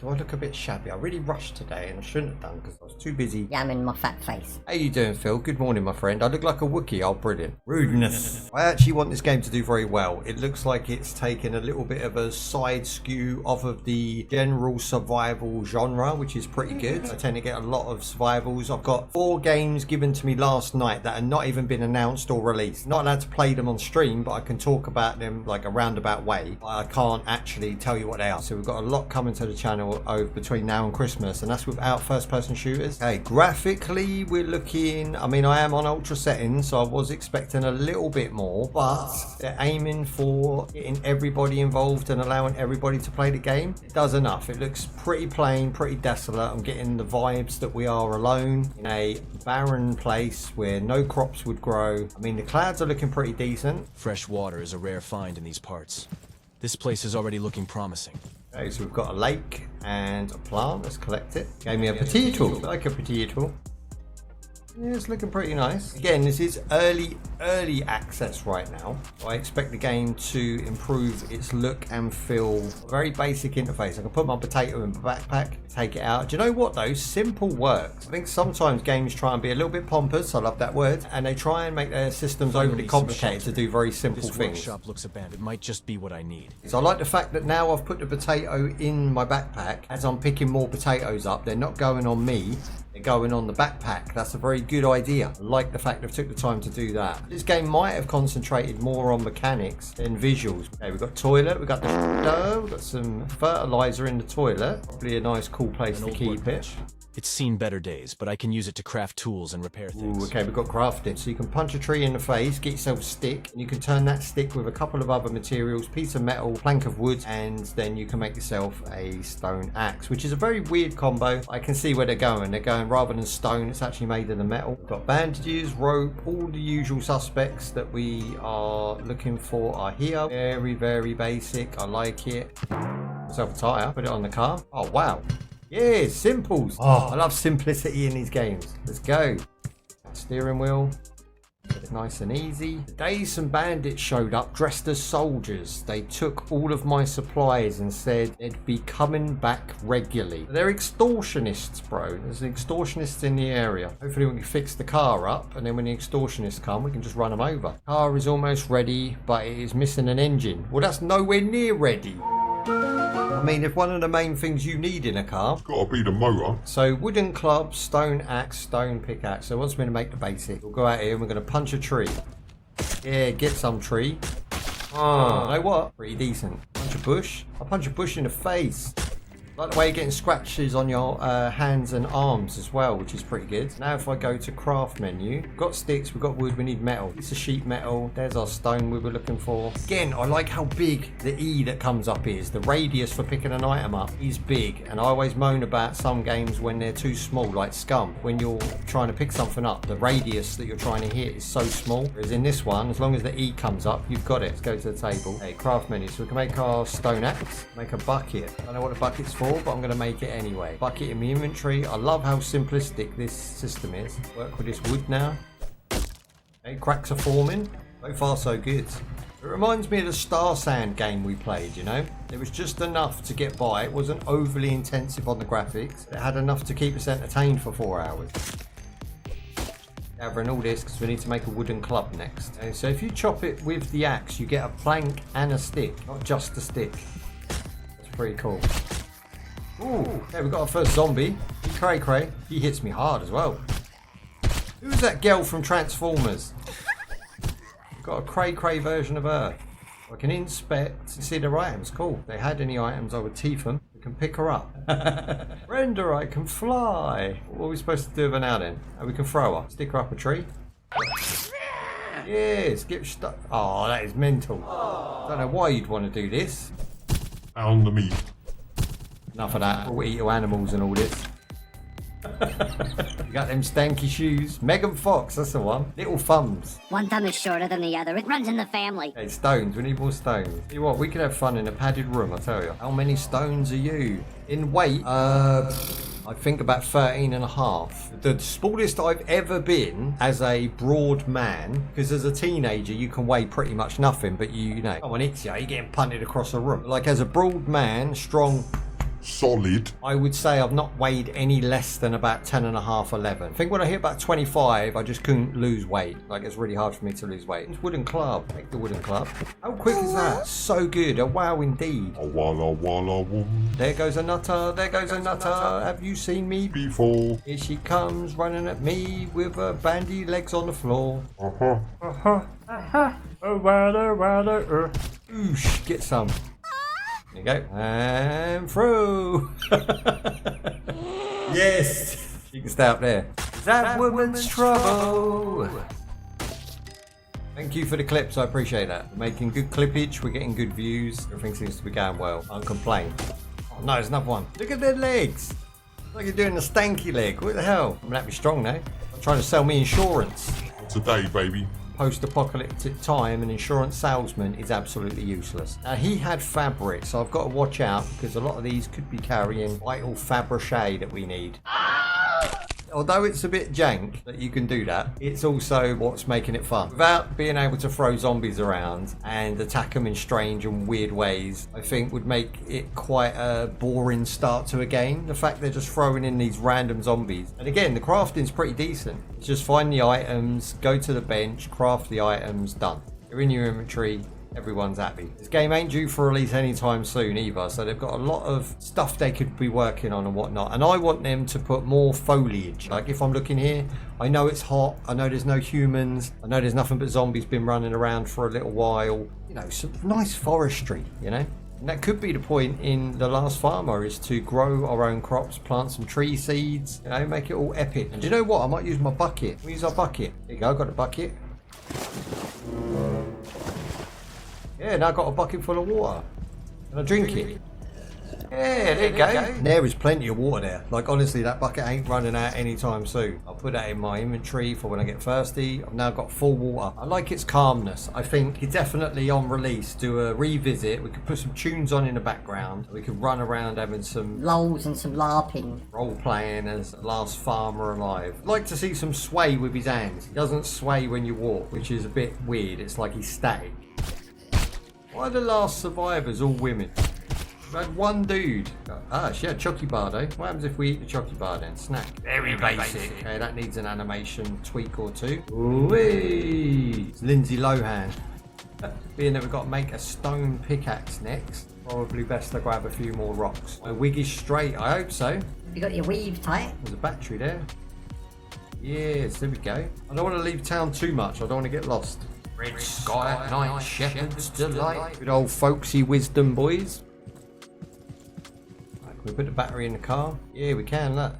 Do I look a bit shabby? I really rushed today and I shouldn't have done because I was too busy Yamming my fat face. How you doing, Phil? Good morning, my friend. I look like a Wookiee. Oh, brilliant. Rudeness. I actually want this game to do very well. It looks like it's taken a little bit of a side skew off of the general survival genre, which is pretty good. I tend to get a lot of survivals. I've got 4 games given to me last night that have not even been announced or released. Not allowed to play them on stream, but I can talk about them like a roundabout way. I can't actually tell you what they are. So we've got a lot coming to the channel over between now and Christmas, and that's without first-person shooters. Okay, graphically, we're looking... I mean, I am on ultra settings, so I was expecting a little bit more, but they're aiming for getting everybody involved and allowing everybody to play the game. It does enough. It looks pretty plain, pretty desolate. I'm getting the vibes that we are alone in a barren place where no crops would grow. I mean, the clouds are looking pretty decent. Fresh water is a rare find in these parts. This place is already looking promising. Okay, so we've got a lake and a plant. Let's collect it. Gave me a potato. I like a potato. Yeah, it's looking pretty nice. Again, this is early access right now. I expect the game to improve its look and feel. A very basic interface. I can put my potato in my backpack, take it out. Do you know what though? Simple works. I think sometimes games try and be a little bit pompous. I love that word. And they try and make their systems overly complicated to do very simple things. This workshop looks abandoned. It might just be what I need. So I like the fact that now I've put the potato in my backpack. As I'm picking more potatoes up, they're not going on me. They're going on the backpack. That's a very good idea. I like the fact they've took the time to do that. This game might have concentrated more on mechanics than visuals. Okay, we've got toilet, we've got the we've got some fertilizer in the toilet. Probably a nice cool place to keep it. It's seen better days, but I can use it to craft tools and repair things. Ooh, okay, we've got crafting. So you can punch a tree in the face, get yourself a stick, and you can turn that stick with a couple of other materials, piece of metal, plank of wood, and then you can make yourself a stone axe, which is a very weird combo. I can see where they're going. They're going rather than stone, it's actually made of the metal. We've got bandages, rope, all the usual suspects that we are looking for are here. Very, very basic. I like it. Myself a tire, put it on the car. Oh, wow. Yeah, simples. Oh, I love simplicity in these games. Let's go. Steering wheel. It's nice and easy. The day some bandits showed up dressed as soldiers, they took all of my supplies and said they'd be coming back regularly. They're extortionists, bro. There's extortionists in the area. Hopefully we can fix the car up, and then when the extortionists come, we can just run them over. Car is almost ready, but it is missing an engine. Well, that's nowhere near ready. I mean, if one of the main things you need in a car, it's gotta be the motor. So wooden club, stone axe, stone pickaxe. So once we're going to make the basic, we'll go out here and we're going to punch a tree. Yeah, get some tree. Oh, you know what? Pretty decent. Punch a bush. I'll punch a bush in the face. Like the way you're getting scratches on your hands and arms as well, which is pretty good. Now if I go to craft menu, we've got sticks, we've got wood, we need metal. It's a sheet metal. There's our stone we were looking for. Again, I like how big the E that comes up is. The radius for picking an item up is big. And I always moan about some games when they're too small, like Scum. When you're trying to pick something up, the radius that you're trying to hit is so small. Whereas in this one, as long as the E comes up, you've got it. Let's go to the table. Okay, craft menu. So we can make our stone axe, make a bucket. I don't know what the bucket's for, but I'm going to make it anyway. Bucket in my inventory. I love how simplistic this system is. Work with this wood now. Okay, cracks are forming. So far so good. It reminds me of the Star Sand game we played, you know? It was just enough to get by. It wasn't overly intensive on the graphics. It had enough to keep us entertained for 4 hours. Gathering all this because we need to make a wooden club next. Okay, so if you chop it with the axe, you get a plank and a stick, not just a stick. That's pretty cool. Ooh, okay, we've got our first zombie. Cray Cray. He hits me hard as well. Who's that girl from Transformers? We've got a Cray Cray version of her. I can inspect and see their items. Cool. If they had any items, I would teeth them. We can pick her up. Render, I can fly. What are we supposed to do with her now then? Oh, we can throw her. Stick her up a tree. Yes, get stuck. Oh, that is mental. Don't know why you'd want to do this. Pound the meat. Enough of that. We'll eat your animals and all this. You got them stanky shoes. Megan Fox, that's the one. Little thumbs. One thumb is shorter than the other. It runs in the family. Hey, stones. We need more stones. You what? We could have fun in a padded room, I tell you. How many stones are you? In weight, I think about 13 and a half. The smallest I've ever been as a broad man, because as a teenager you can weigh pretty much nothing, but you know, someone hits you, you're getting punted across a room. Like as a broad man, strong Solid. I would say I've not weighed any less than about 10.5, 11. I think when I hit about 25, I just couldn't lose weight. Like, it's really hard for me to lose weight. It's wooden club. Take the wooden club. How quick is that? So good. A wow indeed. A walla walla woman. There goes a nutter. There goes a nutter. Have you seen me Before. Here she comes running at me with her bandy legs on the floor. Oosh, get some. There you go. And through. Yes. You can stay up there. That woman's trouble. Thank you for the clips. I appreciate that. We're making good clippage. We're getting good views. Everything seems to be going well. I can't complain. Oh no, there's another one. Look at their legs. It's like you're doing a stanky leg. What the hell? I'm gonna be strong now. I'm trying to sell me insurance. Today, baby. Post-apocalyptic time, an insurance salesman is absolutely useless. Now, he had fabric, so I've got to watch out because a lot of these could be carrying vital Fabergé that we need. Although it's a bit jank that you can do that, it's also what's making it fun. Without being able to throw zombies around and attack them in strange and weird ways, I think would make it quite a boring start to a game. The fact they're just throwing in these random zombies. And again, the crafting's pretty decent. It's just find the items, go to the bench, craft the items, done. They're in your inventory. Everyone's happy. This game ain't due for release anytime soon either, so they've got a lot of stuff they could be working on and whatnot. And I want them to put more foliage. Like if I'm looking here, I know it's hot, I know there's no humans, I know there's nothing but zombies been running around for a little while. You know, some nice forestry, you know? And that could be the point in The Last Farmer, is to grow our own crops, plant some tree seeds, you know, make it all epic. And do you know what? I might use my bucket. We'll use our bucket. There you go, I've got a bucket. Yeah, now I've got a bucket full of water. Can I drink it? Yeah, there you go. There is plenty of water there. Like, honestly, that bucket ain't running out anytime soon. I'll put that in my inventory for when I get thirsty. I've now got full water. I like its calmness. I think it definitely on release do a revisit. We could put some tunes on in the background. We could run around having some Lols and some LARPing. role playing as the last farmer alive. I'd like to see some sway with his hands. He doesn't sway when you walk, which is a bit weird. It's like he's static. Why are the last survivors all women? We had one dude. Ah, she had Chucky bar though. What happens if we eat the Chucky bar then? Snack. Very basic. Okay, that needs an animation tweak or two. Ooh-wee. It's Lindsay Lohan. Being that we've got to make a stone pickaxe next, probably best to grab a few more rocks. My wig is straight, I hope so. You got your weave tight? There's a battery there. Yes, there we go. I don't want to leave town too much. I don't want to get lost. Red sky at night, shepherd's delight. Good old folksy wisdom, boys. Right, can we put the battery in the car? Yeah, we can, look.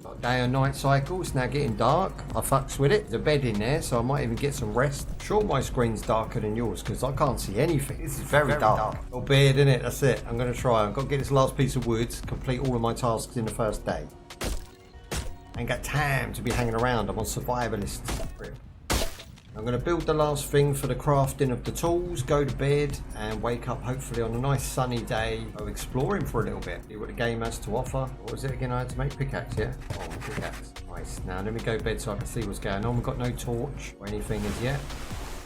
Got a day and night cycle. It's now getting dark. I fucks with it. There's a bed in there, so I might even get some rest. I'm sure my screen's darker than yours, because I can't see anything. This is very dark. Oh, beard, innit? That's it. I'm going to try. I've got to get this last piece of wood, complete all of my tasks in the first day. Ain't got time to be hanging around. I'm on survivalist. I'm going to build the last thing for the crafting of the tools, go to bed and wake up hopefully on a nice sunny day of exploring for a little bit. See what the game has to offer. What was it again I had to make? Pickaxe, yeah? Oh, pickaxe. Nice. Now let me go to bed so I can see what's going on. We've got no torch or anything as yet.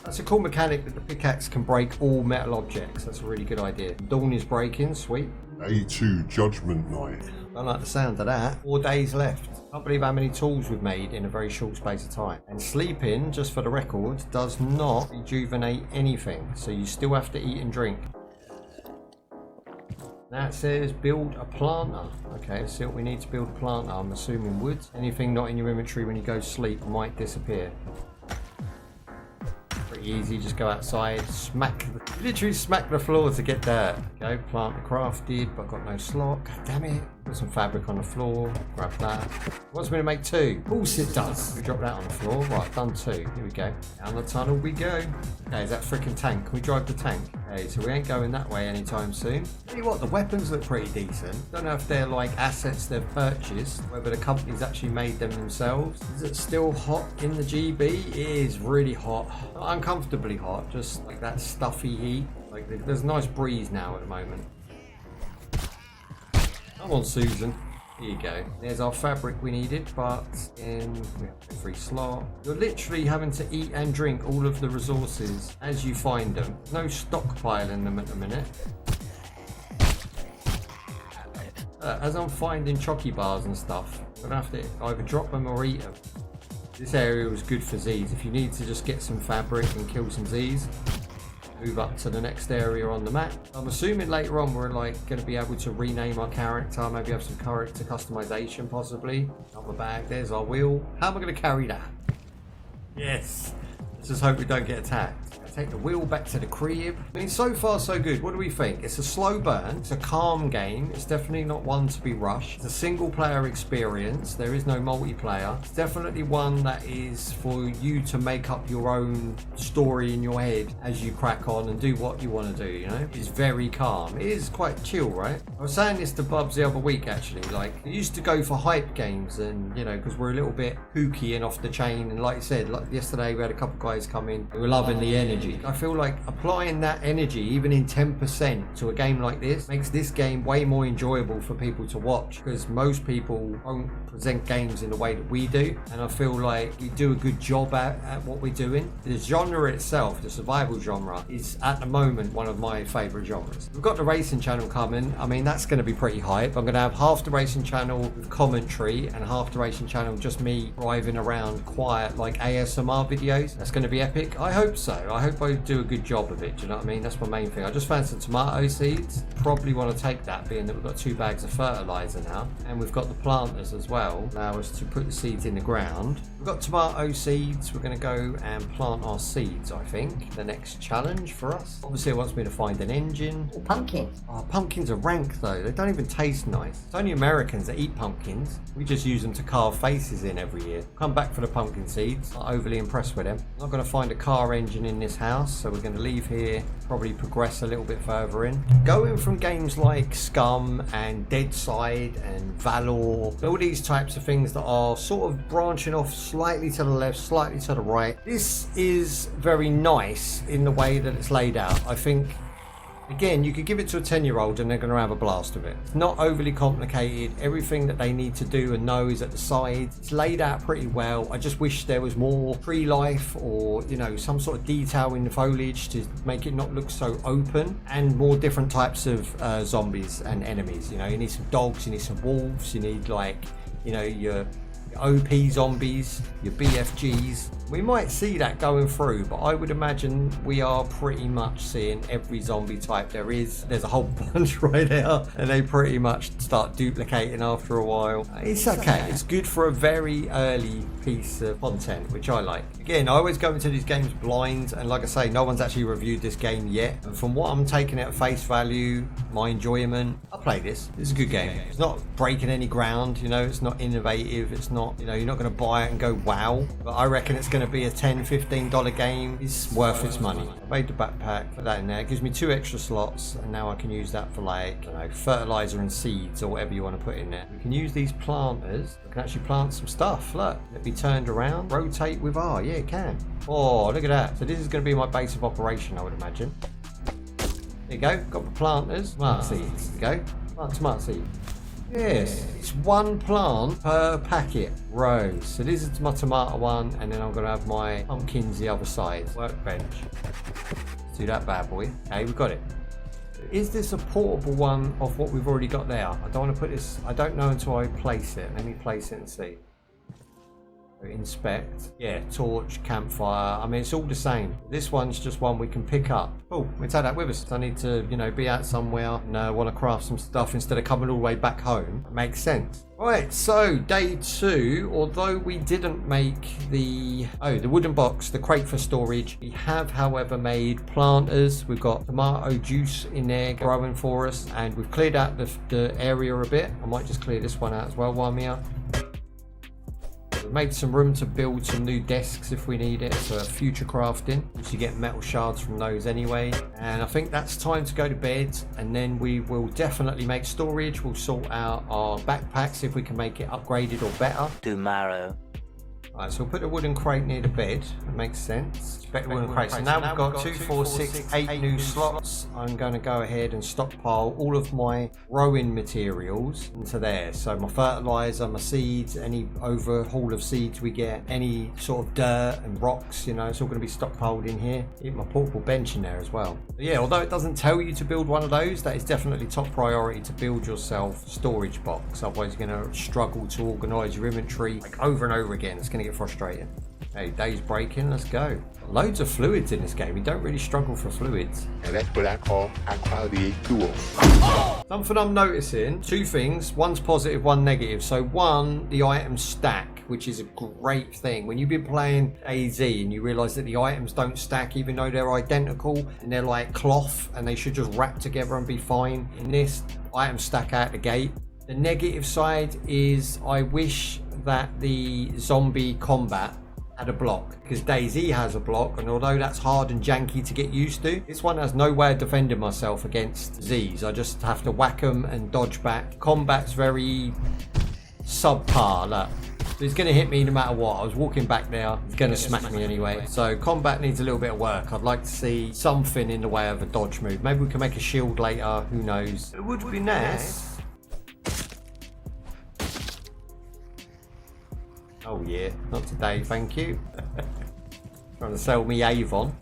That's a cool mechanic that the pickaxe can break all metal objects. That's a really good idea. Dawn is breaking, sweet. A2 Judgment Night. Don't like the sound of that. 4 days left. Can't believe how many tools we've made in a very short space of time. And sleeping, just for the record, does not rejuvenate anything. So you still have to eat and drink. Now it says build a planter. Okay, let's see what we need to build a planter. I'm assuming wood. Anything not in your inventory when you go to sleep might disappear. Pretty easy, just go outside, literally smack the floor to get there. Okay, plant crafted, but I've got no slot. God damn it. Put some fabric on the floor, grab that. Wants me to make 2. Of course it does. We drop that on the floor. Right, done 2. Here we go. Down the tunnel we go. Okay, is that freaking tank? Can we drive the tank? Okay, so we ain't going that way anytime soon. Tell you what, the weapons look pretty decent. Don't know if they're like assets they've purchased, whether the company's actually made them themselves. Is it still hot in the GB? It is really hot. Not uncomfortably hot, just like that stuffy heat. Like there's a nice breeze now at the moment. Come on, Susan. Here you go. There's our fabric we needed, but in we have a free slot. You're literally having to eat and drink all of the resources as you find them. No stockpiling them at the minute. As I'm finding chocky bars and stuff, I'm gonna have to either drop them or eat them. This area was good for Z's. If you need to just get some fabric and kill some Z's, move up to the next area on the map. I'm assuming later on we're like going to be able to rename our character, maybe have some character customization possibly. On the back, there's our wheel. How am I going to carry that? Yes. Let's just hope we don't get attacked. Take the wheel back to the crib. I mean, so far so good. What do we think? It's a slow burn. It's a calm game. It's definitely not one to be rushed. It's a single player experience. There is no multiplayer. It's definitely one that is for you to make up your own story in your head as you crack on and do what you want to do, you know? It's very calm. It is quite chill, right? I was saying this to Bubs the other week, actually. Like, I used to go for hype games and, you know, because we're a little bit kooky and off the chain. And like I said, like yesterday we had a couple guys come in who were loving the energy. I feel like applying that energy, even in 10% to a game like this, makes this game way more enjoyable for people to watch, because most people won't present games in the way that we do, and I feel like we do a good job at what we're doing. The genre itself, the survival genre, is at the moment one of my favourite genres. We've got the racing channel coming. I mean, that's going to be pretty hype. I'm going to have half the racing channel with commentary and half the racing channel just me driving around quiet like ASMR videos. That's going to be epic. I hope so. I hope I do a good job of it. Do you know what I mean? That's my main thing. I just found some tomato seeds. Probably want to take that, being that we've got 2 bags of fertilizer now, and we've got the planters as well. Allow us to put the seeds in the ground. We've got tomato seeds. We're going to go and plant our seeds, I think. The next challenge for us. Obviously, it wants me to find an engine. Ooh, pumpkin. Oh, pumpkins are rank though. They don't even taste nice. It's only Americans that eat pumpkins. We just use them to carve faces in every year. Come back for the pumpkin seeds. Not overly impressed with them. I'm not going to find a car engine in this house, so we're going to leave here, probably progress a little bit further in. Going from games like Scum and Deadside and Valor, all these types of things that are sort of branching off slightly to the left, slightly to the right. This is very nice in the way that it's laid out. I think, again, you could give it to a 10-year-old and they're going to have a blast with it. It's not overly complicated. Everything that they need to do and know is at the sides. It's laid out pretty well. I just wish there was more tree life, or, you know, some sort of detail in the foliage to make it not look so open, and more different types of zombies and enemies. You know, you need some dogs, you need some wolves, you need, like, you know, your OP zombies, your BFGs. We might see that going through, but I would imagine we are pretty much seeing every zombie type there is. There's a whole bunch right there, and they pretty much start duplicating after a while. It's okay. It's good for a very early piece of content, which I like. Again, I always go into these games blind, and like I say, no one's actually reviewed this game yet. And from what I'm taking at face value, my enjoyment, I'll play this. It's a good game. It's not breaking any ground, you know, it's not innovative, it's not, you know, you're not going to buy it and go wow, but I reckon it's going to be a $10-15 game. It's worth its money. I made the backpack, put that in there. It gives me 2 extra slots, and now I can use that for, like, I don't know, fertilizer and seeds or whatever you want to put in there. We can use these planters. We can actually plant some stuff. Look, let me turned around. Rotate with R. Yeah, it can. Oh, look at that. So this is going to be my base of operation, I would imagine. There you go. Got the planters. Tomato seeds. There you go. Plant tomato seed. Yes, it's 1 plant per packet row. So this is my tomato one, and then I'm going to have my pumpkins the other side. Workbench. Let's do that bad boy. Okay, we've got it. Is this a portable one of what we've already got there? I don't want to put this, I don't know until I place it. Let me place it and see. Inspect. Yeah, torch, campfire. I mean, it's all the same. This one's just one we can pick up. Oh, we take that with us. I need to, you know, be out somewhere and want to craft some stuff instead of coming all the way back home. It makes sense. Right, so day 2, although we didn't make the wooden box, the crate for storage, we have, however, made planters. We've got tomato juice in there growing for us, and we've cleared out the area a bit. I might just clear this one out as well while I'm here. We've made some room to build some new desks if we need it for future crafting, which you get metal shards from those anyway. And I think that's time to go to bed, and then we will definitely make storage. We'll sort out our backpacks if we can make it upgraded or better. Tomorrow. Alright, so we'll put the wooden crate near the bed. That makes sense. Expect the wooden crate. So now we've got 2, 4, 6, 8 new slots. I'm going to go ahead and stockpile all of my growing materials into there. So my fertilizer, my seeds, any overhaul of seeds we get, any sort of dirt and rocks, you know, it's all going to be stockpiled in here. Keep my portable bench in there as well. But yeah, although it doesn't tell you to build one of those, that is definitely top priority to build yourself a storage box. Otherwise you're going to struggle to organise your inventory like over and over again. It's going to get frustrating. Hey, day's breaking, let's go. Loads of fluids in this game. You don't really struggle for fluids. And that's what I call high-quality duo. Something I'm noticing, 2 things. One's positive, one negative. So one, the items stack, which is a great thing. When you've been playing AZ and you realise that the items don't stack even though they're identical and they're like cloth and they should just wrap together and be fine. In this, items stack out the gate. The negative side is I wish that the zombie combat had a block, because DayZ has a block, and although that's hard and janky to get used to, this one has no way of defending myself against Z's. I just have to whack them and dodge back. Combat's very subpar, look. So he's going to hit me no matter what. I was walking back there, he's going to smack me anyway. So combat needs a little bit of work. I'd like to see something in the way of a dodge move. Maybe we can make a shield later, who knows. It would be nice. Oh yeah, not today, thank you. Trying to sell me Avon.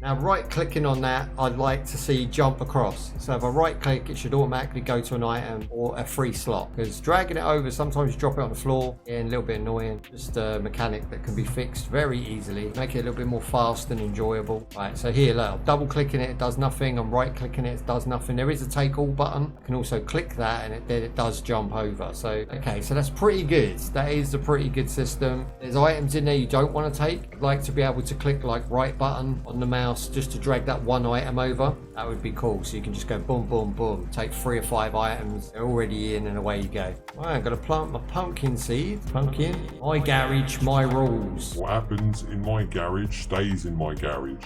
Now right clicking on that, I'd like to see jump across. So if I right click, it should automatically go to an item or a free slot. Because dragging it over, sometimes you drop it on the floor, yeah, a little bit annoying. Just a mechanic that can be fixed very easily. Make it a little bit more fast and enjoyable. Right, so here, look, I'm double clicking it, it does nothing. I'm right clicking it, it does nothing. There is a take all button. I can also click that and it does jump over. So, okay, so that's pretty good. That is a pretty good system. There's items in there you don't want to take. I'd like to be able to click like right button on the mouse just to drag that one item over. That would be cool. So you can just go boom, boom, boom. Take 3 or 5 items. They're already in and away you go. Right, I'm going to plant my pumpkin seed. Pumpkin. My garage, my rules. What happens in my garage stays in my garage.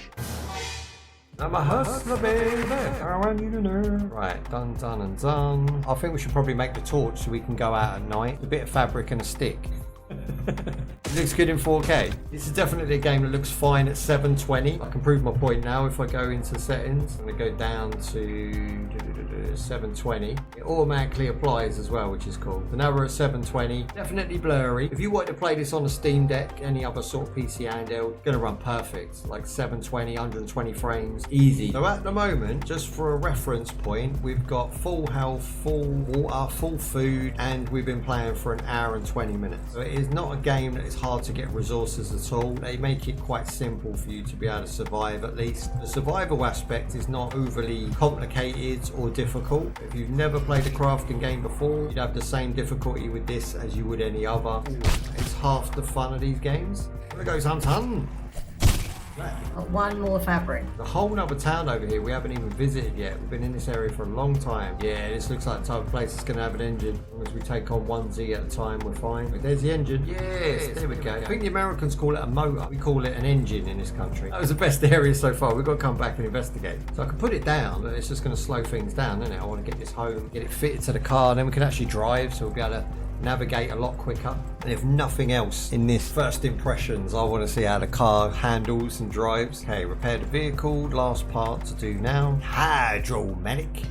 I'm a hustler, baby. I want you to know. Right, done, done, and done. I think we should probably make the torch so we can go out at night. A bit of fabric and a stick. It looks good in 4K. This is definitely a game that looks fine at 720. I can prove my point now if I go into settings. I'm going to go down to 720. It automatically applies as well, which is cool. So now we're at 720. Definitely blurry. If you wanted to play this on a Steam Deck, any other sort of PC handheld, it's going to run perfect. Like 720, 120 frames, easy. So at the moment, just for a reference point, we've got full health, full water, full food, and we've been playing for an hour and 20 minutes. So it is not a game that is hard to get resources at all. They make it quite simple for you to be able to survive at least. The survival aspect is not overly complicated or difficult. If you've never played a crafting game before, you'd have the same difficulty with this as you would any other. It's half the fun of these games. There goes Hun. Got 1 more fabric. The whole nother town over here we haven't even visited yet. We've been in this area for a long time. Yeah, this looks like the type of place that's going to have an engine. As long as we take on 1Z at a time, we're fine. But there's the engine. Yes, there we go. I think the Americans call it a motor. We call it an engine in this country. That was the best area so far. We've got to come back and investigate. So I can put it down, but it's just going to slow things down, isn't it? I want to get this home, get it fitted to the car, and then we can actually drive, so we'll be able to navigate a lot quicker. And if nothing else in this first impressions, I want to see how the car handles and drives. Okay, repair the vehicle. Last part to do now. Hydromatic.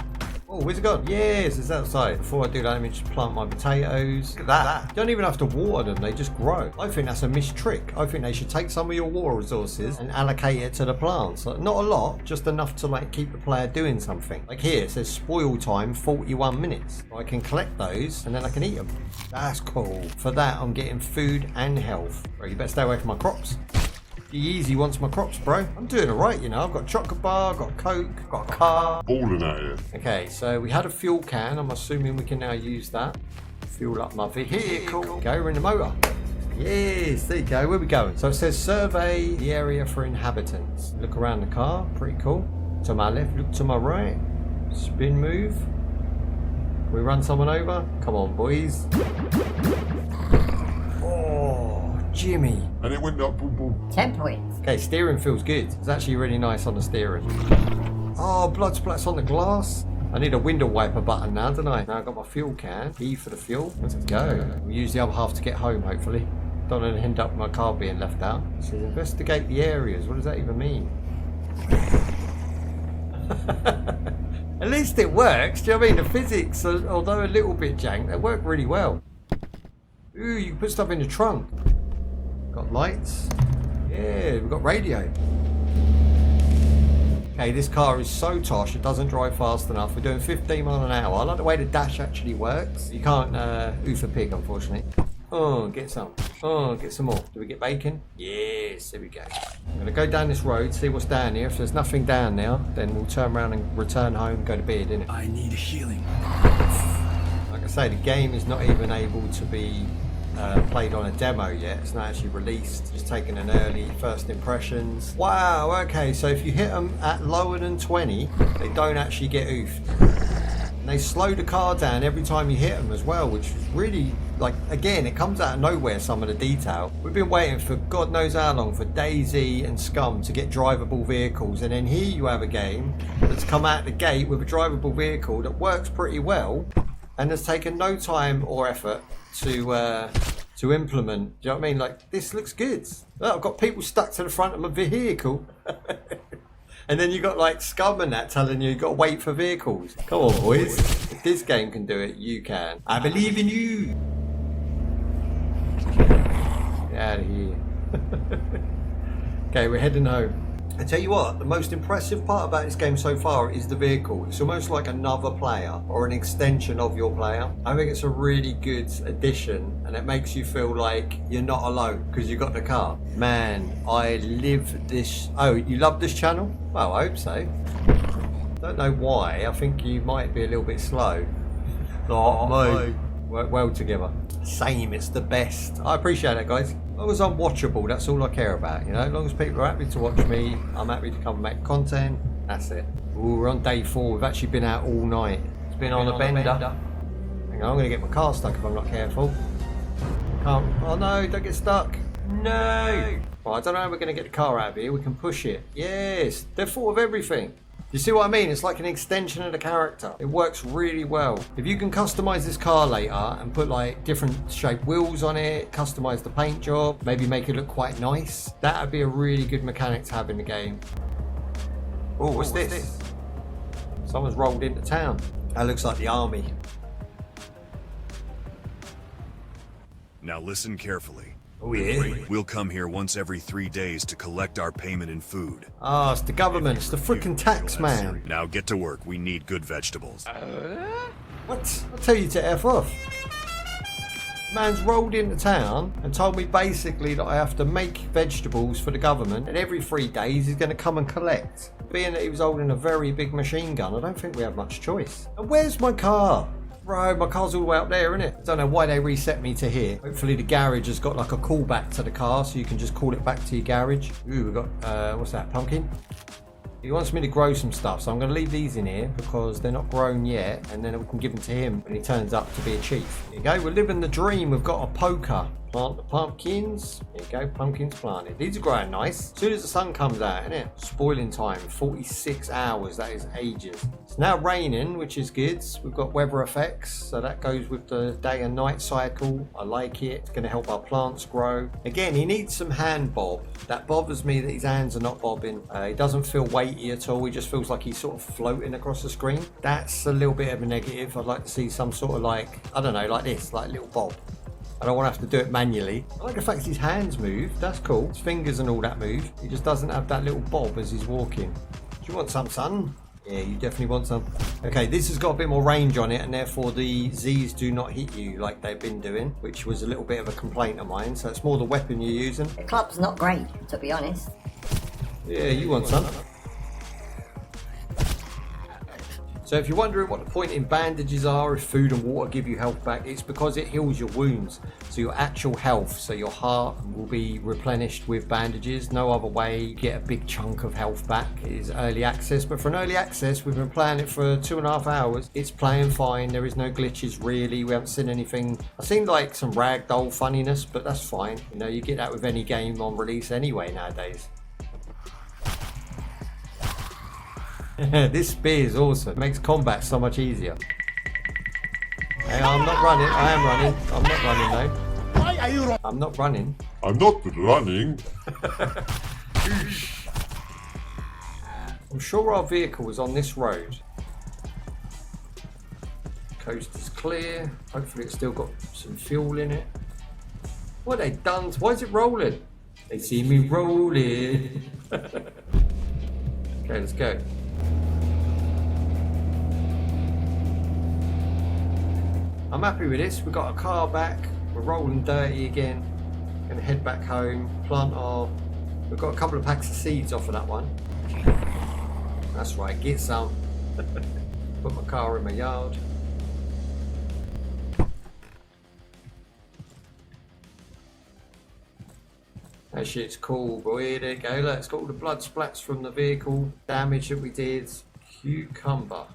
Oh, where's it gone? Yes, it's outside. Before I do that, let me just plant my potatoes. Look at that. You don't even have to water them, they just grow. I think that's a missed trick. I think they should take some of your water resources and allocate it to the plants. Like, not a lot, just enough to like keep the player doing something. Like here, it says spoil time 41 minutes. I can collect those and then I can eat them. That's cool. For that, I'm getting food and health. Right, you better stay away from my crops. Easy wants my crops, bro. I'm doing alright, you know. I've got a chocolate bar, I've got a Coke, I've got a car. Balling at you. Okay, so we had a fuel can. I'm assuming we can now use that. Fuel up my vehicle. Go, we're in the motor. Yes, there you go. Where are we going? So it says survey the area for inhabitants. Look around the car. Pretty cool. To my left, look to my right. Spin move. Can we run someone over? Come on, boys. Jimmy. And it went up, boom, boom. 10 points. Okay, steering feels good. It's actually really nice on the steering. Oh, blood splats on the glass. I need a window wiper button now, don't I? Now I've got my fuel can. E for the fuel. Let's go. We'll use the other half to get home, hopefully. Don't want to end up with my car being left out. It says investigate the areas. What does that even mean? At least it works. Do you know what I mean? The physics, although a little bit jank, they work really well. Ooh, you can put stuff in the trunk. Got lights. Yeah, we've got radio. Okay, this car is so tosh, it doesn't drive fast enough. We're doing 15 miles an hour. I like the way the dash actually works. You can't oof a pig, unfortunately. Oh, get some. Oh, get some more. Do we get bacon? Yes, there we go. I'm going to go down this road, see what's down here. If there's nothing down there, then we'll turn around and return home, go to bed, innit? I need healing. Like I say, the game is not even able to be played on a demo yet. It's not actually released. Just taking an early first impressions. Wow, okay, so if you hit them at lower than 20, they don't actually get oofed. And they slow the car down every time you hit them as well, which is really, like, again, it comes out of nowhere, some of the detail. We've been waiting for God knows how long for DayZ and Scum to get drivable vehicles, and then here you have a game that's come out the gate with a drivable vehicle that works pretty well and has taken no time or effort to implement. Do you know what I mean? Like, this looks good. Look, I've got people stuck to the front of my vehicle. And then you got like Scum and that telling you got to wait for vehicles. Come on, boys. If this game can do it, you can. I believe in you. Get out of here. Okay, we're heading home. I tell you what, the most impressive part about this game so far is the vehicle. It's almost like another player or an extension of your player. I think it's a really good addition, and it makes you feel like you're not alone because you got the car. Man, I live this. Oh, you love this channel? Well, I hope so. Don't know why. I think you might be a little bit slow. Not me. Work well together. Same, it's the best. I appreciate that, guys. As long as I'm watchable, that's all I care about, you know. As long as people are happy to watch me, I'm happy to come and make content. That's it. Ooh, we're on day 4. We've actually been out all night. It's been on a bender. Hang on, I'm going to get my car stuck if I'm not careful. Can't. Oh no, don't get stuck. No. Well, I don't know how we're going to get the car out of here. We can push it. Yes, they've thought of everything. You see what I mean? It's like an extension of the character. It works really well. If you can customize this car later and put like different shaped wheels on it, customize the paint job, maybe make it look quite nice, that would be a really good mechanic to have in the game. Oh, what's this? Someone's rolled into town. That looks like the army. Now listen carefully. Oh yeah. We'll come here once every 3 days to collect our payment in food. Ah, it's the government. It's the freaking tax man. Now get to work. We need good vegetables. What? I'll tell you to F off. Man's rolled into town and told me basically that I have to make vegetables for the government, and every 3 days he's going to come and collect. Being that he was holding a very big machine gun, I don't think we have much choice. And where's my car? Bro, my car's all the way up there, isn't it? I don't know why they reset me to here. Hopefully the garage has got like a callback to the car, so you can just call it back to your garage. Ooh, we've got, what's that, pumpkin? He wants me to grow some stuff, so I'm going to leave these in here because they're not grown yet, and then we can give them to him when he turns up to be a chief. There you go, we're living the dream. We've got a poker. Plant the pumpkins. There you go, pumpkins planted. These are growing nice. As soon as the sun comes out, isn't it? Spoiling time, 46 hours. That is ages. It's now raining, which is good. We've got weather effects, so that goes with the day and night cycle. I like it. It's going to help our plants grow. Again, he needs some hand bob. That bothers me that his hands are not bobbing. He doesn't feel weighty at all. He just feels like he's sort of floating across the screen. That's a little bit of a negative. I'd like to see some sort of like, I don't know, like this, like a little bob. I don't want to have to do it manually. I like the fact his hands move. That's cool. His fingers and all that move. He just doesn't have that little bob as he's walking. Do you want some, son? Yeah, you definitely want some. Okay, this has got a bit more range on it, and therefore the Z's do not hit you like they've been doing, which was a little bit of a complaint of mine. So it's more the weapon you're using. The club's not great, to be honest. Yeah, you want some. So if you're wondering what the point in bandages are, if food and water give you health back, it's because it heals your wounds. So your actual health, so your heart will be replenished with bandages. No other way you get a big chunk of health back. It is early access, but for an early access, we've been playing it for 2.5 hours. It's playing fine. There is no glitches really. We haven't seen anything. I've seen like some ragdoll funniness, but that's fine. You know, you get that with any game on release anyway nowadays. This spear is awesome. It makes combat so much easier. Hey, I'm not running. I am running. I'm not running though. I'm not running. I'm not running. I'm sure our vehicle was on this road. Coast is clear. Hopefully it's still got some fuel in it. What have they done? Why is it rolling? They see me rolling. Okay, let's go. I'm happy with this. We've got a car back. We're rolling dirty again. Gonna head back home. Plant our... We've got a couple of packs of seeds off of that one. That's right, get some. Put my car in my yard. That shit's cool, boy. There you go. Look, it's got all the blood splats from the vehicle damage that we did. Cucumber.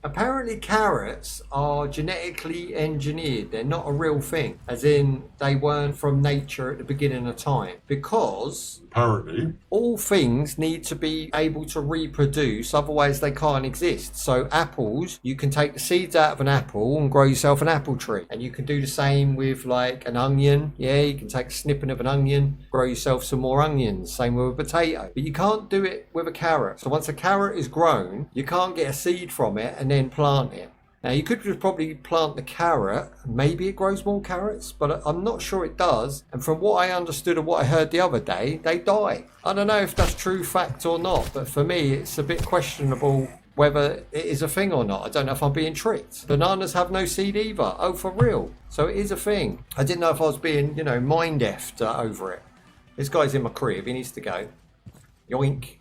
Apparently carrots are genetically engineered. They're not a real thing. As in, they weren't from nature at the beginning of time. Because Apparently. all things need to be able to reproduce, otherwise they can't exist. So apples, you can take the seeds out of an apple and grow yourself an apple tree. And you can do the same with like an onion. Yeah, you can take a snippet of an onion, grow yourself some more onions. Same with a potato. But you can't do it with a carrot. So once a carrot is grown, you can't get a seed from it and then plant it. Now you could just probably plant the carrot, maybe it grows more carrots, but I'm not sure it does. And from what I understood and what I heard the other day, they die. I don't know if that's true fact or not, but for me it's a bit questionable whether it is a thing or not. I don't know if I'm being tricked. Bananas have no seed either. Oh, for real? So it is a thing. I didn't know if I was being, mind-effed over it. This guy's in my crib, he needs to go. Yoink.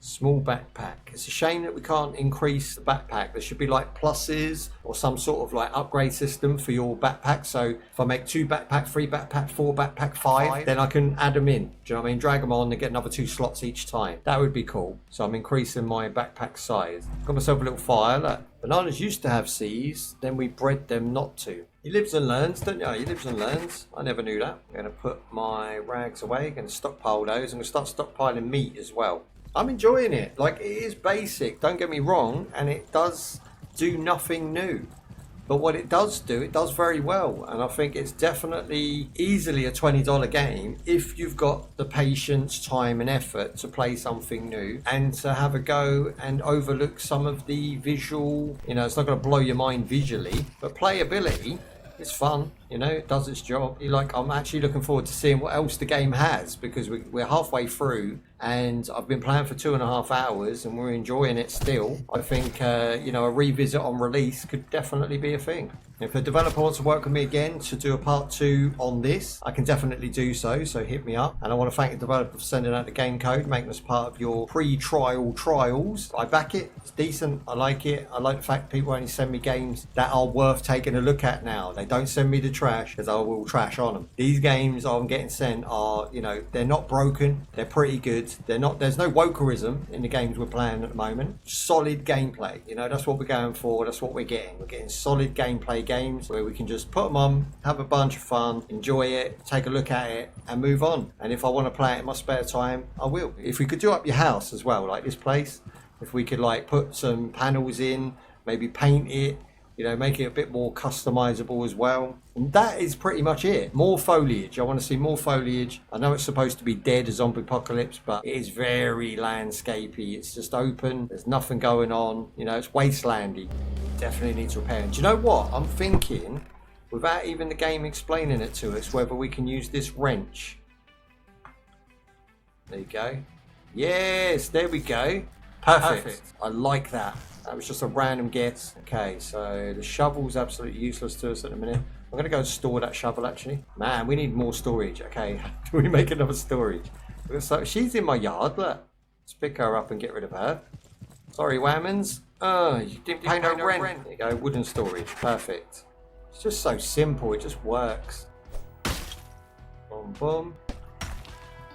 Small backpack. It's a shame that we can't increase the backpack. There should be like pluses or some sort of like upgrade system for your backpack. So if I make 2 backpack, 3 backpack, 4 backpack, 5, then I can add them in. Do you know what I mean? Drag them on and get another 2 slots each time. That would be cool. So I'm increasing my backpack size. Got myself a little fire. Look, bananas used to have seeds, then we bred them not to. He lives and learns, don't you? He lives and learns. I never knew that. I'm going to put my rags away. Going to stockpile those. I'm going to start stockpiling meat as well. I'm enjoying it. Like, it is basic, don't get me wrong, and it does do nothing new. But what it does do, it does very well. And I think it's definitely easily a $20 game if you've got the patience, time and effort to play something new and to have a go and overlook some of the visual, it's not going to blow your mind visually, but playability, it's fun, it does its job. I'm actually looking forward to seeing what else the game has, because we're halfway through and I've been playing for 2.5 hours and we're enjoying it still. I think, a revisit on release could definitely be a thing. If a developer wants to work with me again to do a part 2 on this, I can definitely do so hit me up. And I want to thank the developer for sending out the game code, making us part of your pre-trial trials. I back it, it's decent, I like it. I like the fact people only send me games that are worth taking a look at now. They don't send me the trash, because I will trash on them. These games I'm getting sent are, they're not broken, they're pretty good. There's no wokerism in the games we're playing at the moment. Solid gameplay, that's what we're going for, that's what we're getting. We're getting solid gameplay games where we can just put them on, have a bunch of fun, enjoy it, take a look at it and move on. And if I want to play it in my spare time, I will. If we could do up your house as well, like this place, if we could like put some panels in, maybe paint it, make it a bit more customizable as well. And that is pretty much it. More foliage. I want to see more foliage. I know it's supposed to be dead, a zombie apocalypse, but it is very landscapey. It's just open. There's nothing going on. It's wastelandy. Definitely needs repairing. Do you know what? I'm thinking, without even the game explaining it to us, whether we can use this wrench. There you go. Yes, there we go. Perfect. I like that. That was just a random guess. Okay, so the shovel's absolutely useless to us at the minute. I'm going to go and store that shovel, actually. Man, we need more storage. Okay, do we make another storage? So she's in my yard, look. Let's pick her up and get rid of her. Sorry, Whammons. Oh, you didn't pay no rent. There you go, wooden storage. Perfect. It's just so simple. It just works. Boom, boom.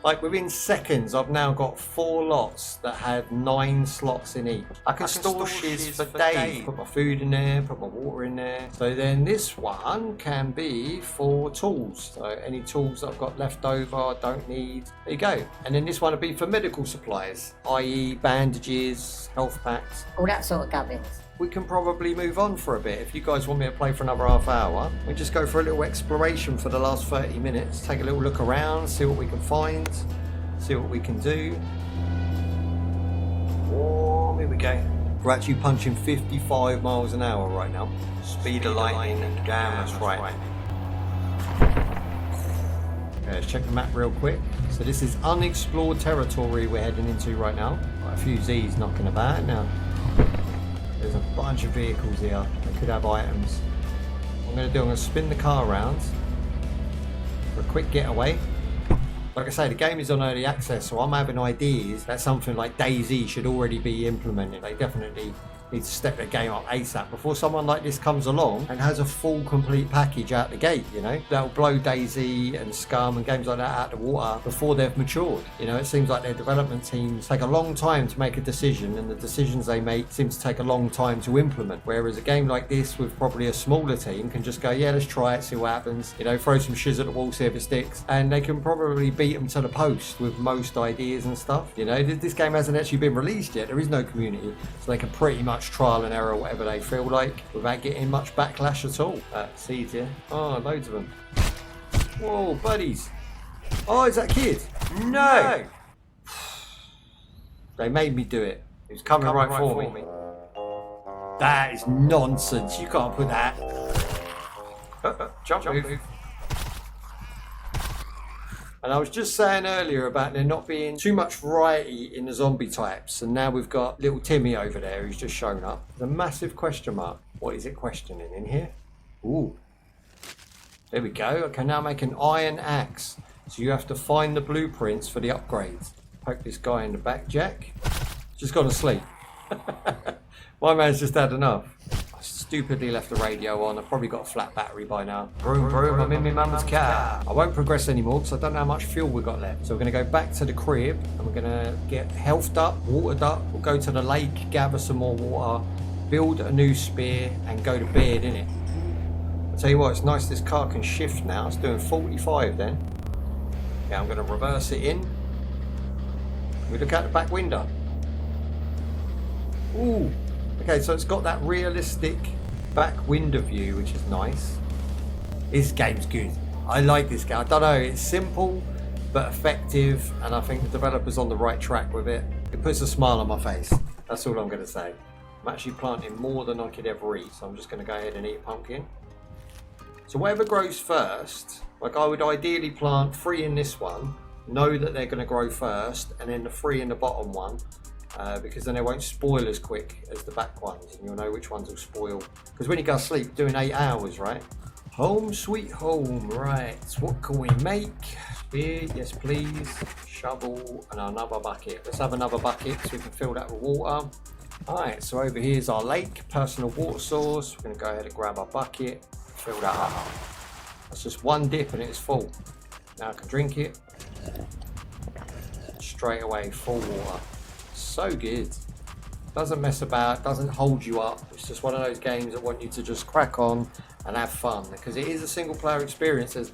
Like within seconds, I've now got 4 lots that have 9 slots in each. I can store shiz for days. Put my food in there, put my water in there. So then this one can be for tools. So any tools that I've got left over, I don't need. There you go. And then this one will be for medical supplies, i.e. bandages, health packs. All that sort of gubbins. we can probably move on for a bit. If you guys want me to play for another half hour, we just go for a little exploration for the last 30 minutes. Take a little look around, see what we can find, see what we can do. Oh, here we go. We're actually punching 55 miles an hour right now. Speed of lightning, damn, that's right. Okay, let's check the map real quick. So this is unexplored territory we're heading into right now. Got a few Z's knocking about now. There's a bunch of vehicles here. They could have items. What I'm going to spin the car around for a quick getaway. Like I say, the game is on early access, so I'm having ideas that something like DayZ should already be implemented. They definitely need to step their game up ASAP before someone like this comes along and has a full complete package out the gate, you know? That'll blow DayZ and Scum and games like that out of the water before they've matured. You know, it seems like their development teams take a long time to make a decision, and the decisions they make seem to take a long time to implement. Whereas a game like this with probably a smaller team can just go, yeah, let's try it, see what happens, you know, throw some shiz at the wall, see if it sticks, and they can probably beat them to the post with most ideas and stuff. You know, this game hasn't actually been released yet. There is no community, so they can pretty much trial and error whatever they feel like without getting much backlash at all. Seeds here. Oh, loads of them. Whoa, buddies. Oh, is that kid? No! They made me do it. It was coming right for me. That is nonsense. You can't put that. Jump move. And I was just saying earlier about there not being too much variety in the zombie types, and now we've got little Timmy over there who's just shown up. There's a massive question mark. What is it questioning in here? Ooh. There we go. I can now make an iron axe. So you have to find the blueprints for the upgrades. Poke this guy in the back, Jack. Just gone to sleep. My man's just had enough. I stupidly left the radio on. I've probably got a flat battery by now. Vroom, vroom, I'm in my mum's car. I won't progress anymore because I don't know how much fuel we've got left. So we're going to go back to the crib and we're going to get healthed up, watered up. We'll go to the lake, gather some more water, build a new spear and go to bed, innit? I'll tell you what, it's nice this car can shift now. It's doing 45 then. Yeah, I'm going to reverse it in. We look out the back window. Ooh. Okay, so it's got that realistic back window view, which is nice. This game's good. I like this game. I don't know, it's simple but effective, and I think the developer's on the right track with it. It puts a smile on my face. That's all I'm going to say. I'm actually planting more than I could ever eat, so I'm just going to go ahead and eat a pumpkin. So whatever grows first, like I would ideally plant 3 in this one, know that they're going to grow first, and then the 3 in the bottom one. Because then they won't spoil as quick as the back ones, and you'll know which ones will spoil. Because when you go to sleep, doing 8 hours, right? Home sweet home, right? So what can we make? Spear, yes please. Shovel and another bucket. Let's have another bucket so we can fill that with water. Alright, so over here's our lake, personal water source. We're going to go ahead and grab our bucket, fill that up. That's just one dip and it's full. Now I can drink it. Straight away, full water. So good. Doesn't mess about, doesn't hold you up. It's just one of those games that want you to just crack on and have fun, because it is a single player experience. There's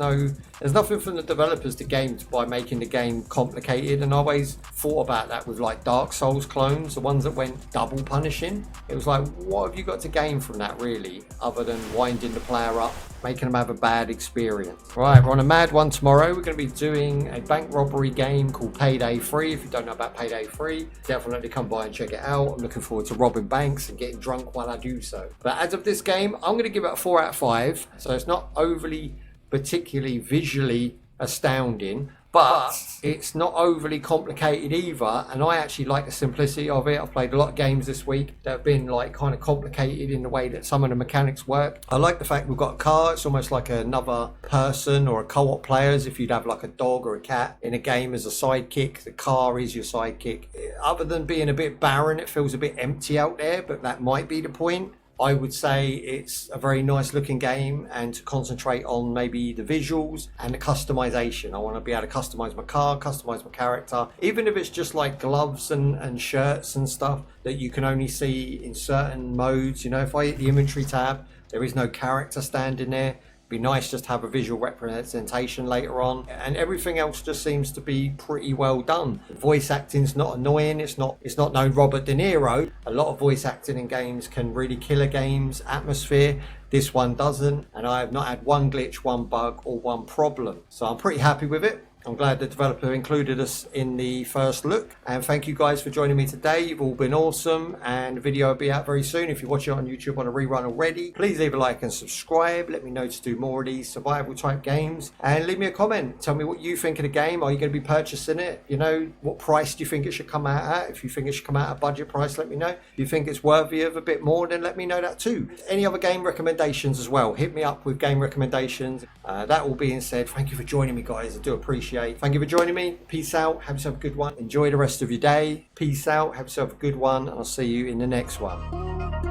nothing from the developers to gain by making the game complicated, and I always thought about that with like Dark Souls clones, the ones that went double punishing. It was like, what have you got to gain from that really, other than winding the player up, making them have a bad experience? Right, we're on a mad one tomorrow. We're going to be doing a bank robbery game called Payday 3. If you don't know about Payday 3, definitely come by and check it out. I'm looking forward to robbing banks and getting drunk while I do so. But as of this game, I'm going to give it a 4 out of 5. So it's not overly particularly visually astounding, but it's not overly complicated either, and I actually like the simplicity of it. I've played a lot of games this week that have been like kind of complicated in the way that some of the mechanics work. I like the fact we've got a car. It's almost like another person or a co-op players. If you'd have like a dog or a cat in a game as a sidekick, the car is your sidekick. Other than being a bit barren, it feels a bit empty out there, but that might be the point. I would say it's a very nice looking game, and to concentrate on maybe the visuals and the customization. I want to be able to customize my car, customize my character, even if it's just like gloves and shirts and stuff that you can only see in certain modes. You know, if I hit the inventory tab, there is no character standing there. Be nice just to have a visual representation later on, and everything else just seems to be pretty well done. Voice acting's not annoying. It's not no Robert De Niro. A lot of voice acting in games can really kill a game's atmosphere. This one doesn't, and I have not had one glitch, one bug, or one problem. So I'm pretty happy with it. I'm glad the developer included us in the first look, and thank you guys for joining me today. You've all been awesome, and the video will be out very soon. If you're watching it on YouTube on a rerun already, please leave a like and subscribe. Let me know to do more of these survival type games, and leave me a comment. Tell me what you think of the game. Are you going to be purchasing it? You know, what price do you think it should come out at? If you think it should come out at budget price, let me know. If you think it's worthy of a bit more, then let me know that too. Any other game recommendations as well, hit me up with game recommendations. That all being said, thank you for joining me, guys. I do appreciate. Thank you for joining me. Peace out. Have yourself a good one. Enjoy the rest of your day. Peace out. Have yourself a good one. And I'll see you in the next one.